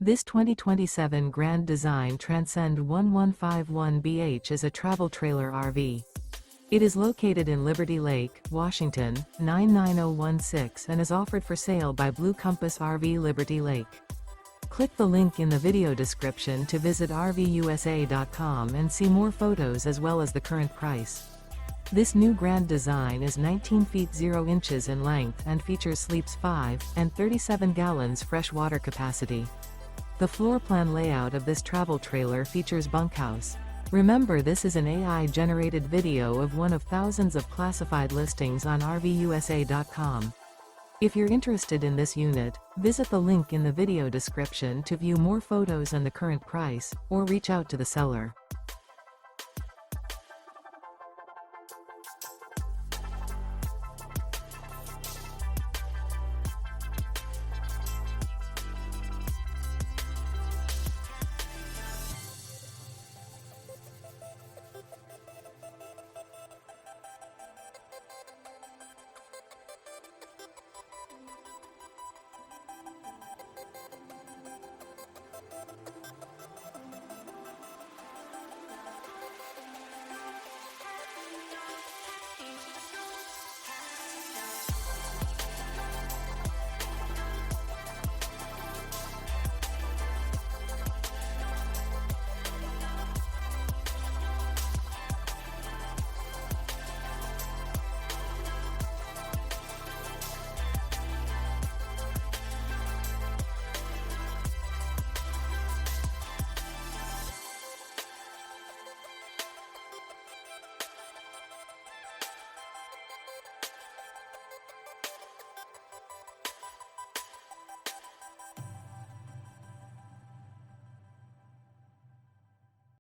This 2027 Grand Design Transcend One 151BH is a travel trailer RV. It is located in Liberty Lake, Washington, 99016 and is offered for sale by Blue Compass RV Liberty Lake. Click the link in the video description to visit RVUSA.com and see more photos as well as the current price. This new Grand Design is 19 feet 0 inches in length and features sleeps 5 and 37 gallons fresh water capacity. The floor plan layout of this travel trailer features bunkhouse. Remember, this is an AI-generated video of one of thousands of classified listings on RVUSA.com. If you're interested in this unit, visit the link in the video description to view more photos and the current price, or reach out to the seller.